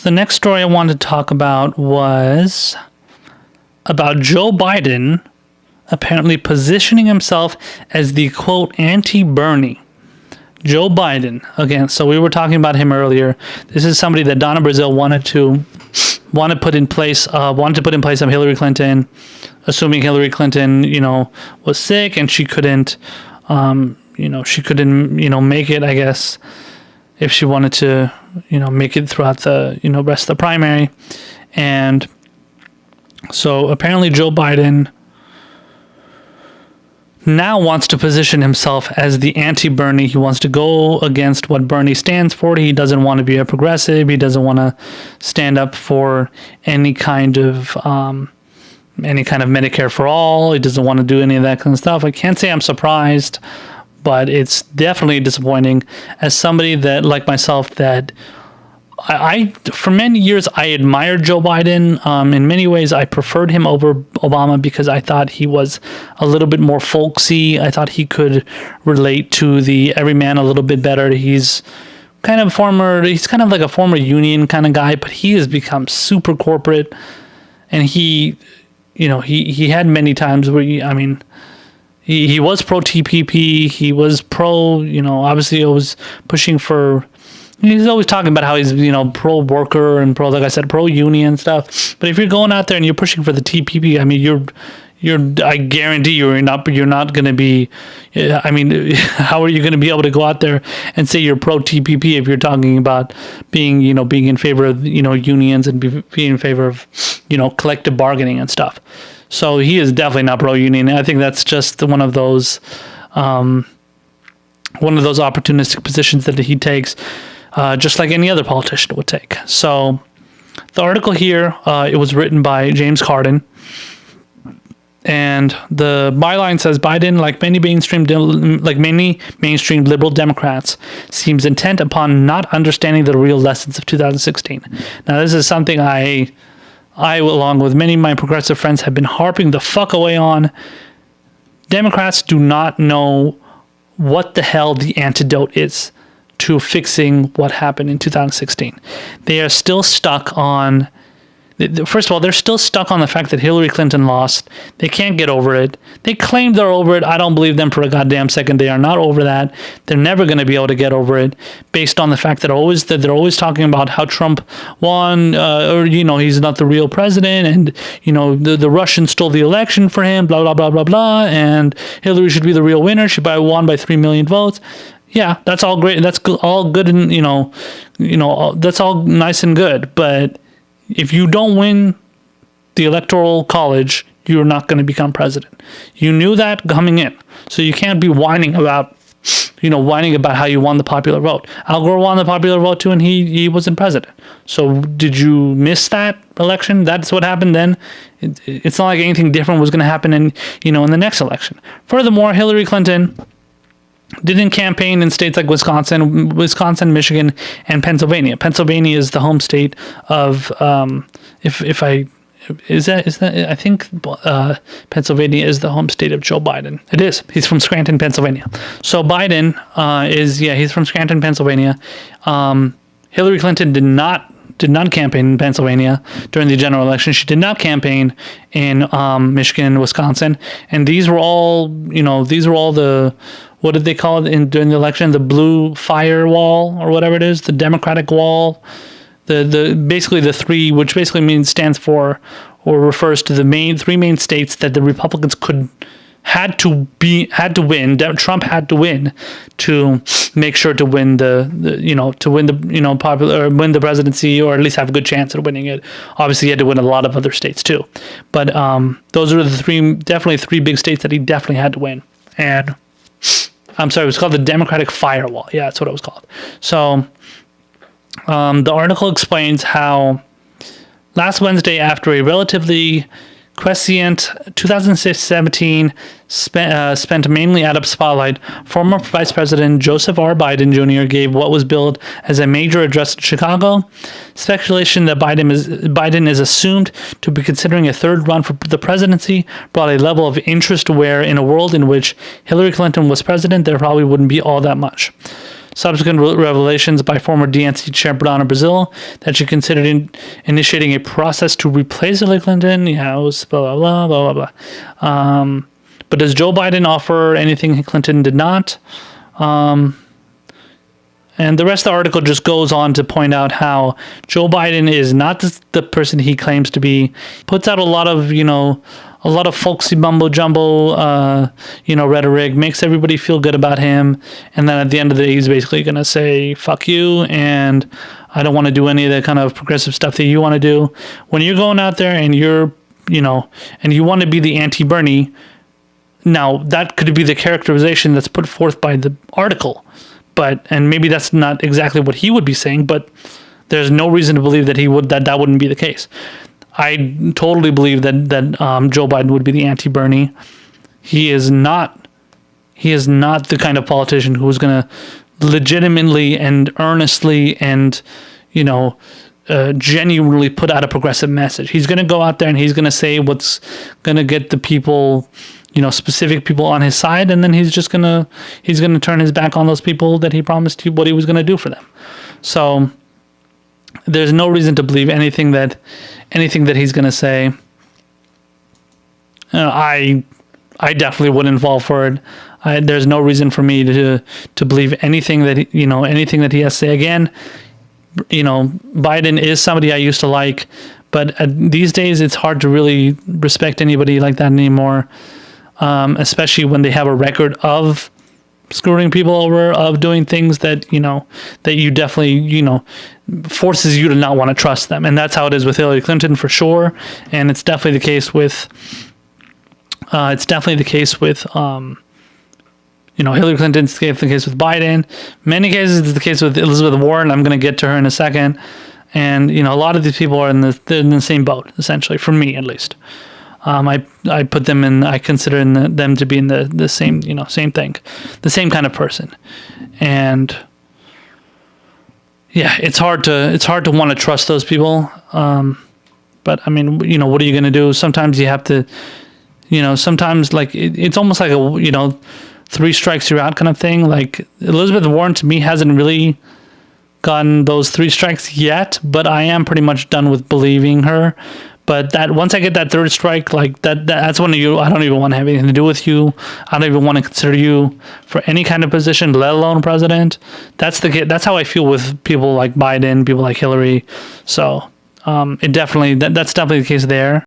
the next story I wanted to talk about was about Joe Biden apparently positioning himself as the, quote, anti-Bernie. Joe Biden, again, so we were talking about him earlier. This is somebody that Donna Brazile wanted to put in place of Hillary Clinton, assuming Hillary Clinton, was sick and she couldn't, make it, I guess, if she wanted to, make it throughout the, rest of the primary. And so apparently Joe Biden now wants to position himself as the anti-Bernie. He wants to go against what Bernie stands for. He doesn't want to be a progressive. He doesn't want to stand up for any kind of Medicare for all. He doesn't want to do any of that kind of stuff. I can't say I'm surprised, but it's definitely disappointing as somebody that, like myself, that I for many years, I admired Joe Biden. In many ways, I preferred him over Obama because I thought he was a little bit more folksy. I thought he could relate to the everyman a little bit better. He's kind of like a former union kind of guy, but he has become super corporate. And he had many times where, he was pro-TPP. He was pro, obviously always pushing for... He's always talking about how he's, pro-worker and like I said, pro-union stuff. But if you're going out there and you're pushing for the TPP, I guarantee you're not going to be, how are you going to be able to go out there and say you're pro-TPP if you're talking about being in favor of, unions and being in favor of, collective bargaining and stuff. So he is definitely not pro-union. I think that's just one of those opportunistic positions that he takes. Just like any other politician would take. So the article here, it was written by James Carden. And the byline says, Biden, like many mainstream liberal Democrats, seems intent upon not understanding the real lessons of 2016. Now, this is something I, along with many of my progressive friends, have been harping the fuck away on. Democrats do not know what the hell the antidote is to fixing what happened in 2016. They are still stuck on... First of all, they're still stuck on the fact that Hillary Clinton lost. They can't get over it. They claim they're over it. I don't believe them for a goddamn second. They are not over that. They're never going to be able to get over it based on the fact that they're always talking about how Trump won, or, he's not the real president, and, the Russians stole the election for him, blah, blah, blah, blah, blah, and Hillary should be the real winner. She won by 3 million votes. Yeah, that's all great. That's all good, and, that's all nice and good, but if you don't win the electoral college, you're not going to become president. You knew that coming in. So you can't be whining about how you won the popular vote. Al Gore won the popular vote too, and he wasn't president. So did you miss that election? That's what happened then. It's not like anything different was going to happen in the next election. Furthermore, Hillary Clinton didn't campaign in states like Wisconsin, Michigan, and Pennsylvania. Pennsylvania is the home state of, I think Pennsylvania is the home state of Joe Biden. It is. He's from Scranton, Pennsylvania. So Biden he's from Scranton, Pennsylvania. Hillary Clinton did not campaign in Pennsylvania during the general election. She did not campaign in Michigan and Wisconsin. And these were all the, what did they call it during the election? The blue firewall or whatever it is, the Democratic wall. Basically the three, which basically stands for or refers to the three main states that the Republicans had to win. Trump had to win to make sure to win the presidency, or at least have a good chance at winning it. Obviously, he had to win a lot of other states too, but those are definitely three big states that he definitely had to win. And I'm sorry, it was called the Democratic Firewall. Yeah, that's what it was called. So the article explains how last Wednesday, after a relatively quiescent 2017 spent mainly out of spotlight, former Vice President Joseph R. Biden Jr. gave what was billed as a major address in Chicago. Speculation that Biden is assumed to be considering a third run for the presidency brought a level of interest where, in a world in which Hillary Clinton was president, there probably wouldn't be all that much. subsequent revelations by former DNC Chair Bernardo Brazil that she considered initiating a process to replace Hillary Clinton. Yeah, it was blah, blah, blah, blah, blah. But does Joe Biden offer anything Clinton did not? And the rest of the article just goes on to point out how Joe Biden is not the person he claims to be. Puts out a lot of, a lot of folksy mumbo jumbo, rhetoric, makes everybody feel good about him. And then at the end of the day, he's basically going to say, fuck you. And I don't want to do any of the kind of progressive stuff that you want to do. When you're going out there and you're, and you want to be the anti-Bernie, now that could be the characterization that's put forth by the article. And maybe that's not exactly what he would be saying, but there's no reason to believe that that wouldn't be the case. I totally believe that Joe Biden would be the anti-Bernie. He is not the kind of politician who is going to legitimately and earnestly and genuinely put out a progressive message. He's going to go out there and he's going to say what's going to get the people, specific people on his side, and then he's going to turn his back on those people that he promised what he was going to do for them. So there's no reason to believe anything that he's going to say. I definitely wouldn't fall for it. There's no reason for me to believe anything that anything that he has to say. Again, Biden is somebody I used to like, but these days it's hard to really respect anybody like that anymore. Especially when they have a record of screwing people over, of doing things that you definitely forces you to not want to trust them. And that's how it is with Hillary Clinton for sure. And it's definitely the case with Hillary Clinton's the case with Biden. Many cases it's the case with Elizabeth Warren. I'm going to get to her in a second. And a lot of these people are in the same boat, essentially, for me at least. I put them in. I consider them to be in the same same thing, the same kind of person, and yeah, it's hard to want to trust those people. But I mean, what are you going to do? Sometimes you have to, sometimes like it's almost like a 3 strikes you're out kind of thing. Like Elizabeth Warren to me hasn't really gotten those 3 strikes yet, but I am pretty much done with believing her. But that once I get that 3rd strike, like that's when I don't even want to have anything to do with you. I don't even want to consider you for any kind of position, let alone president. That's how I feel with people like Biden, people like Hillary. So that's definitely the case there.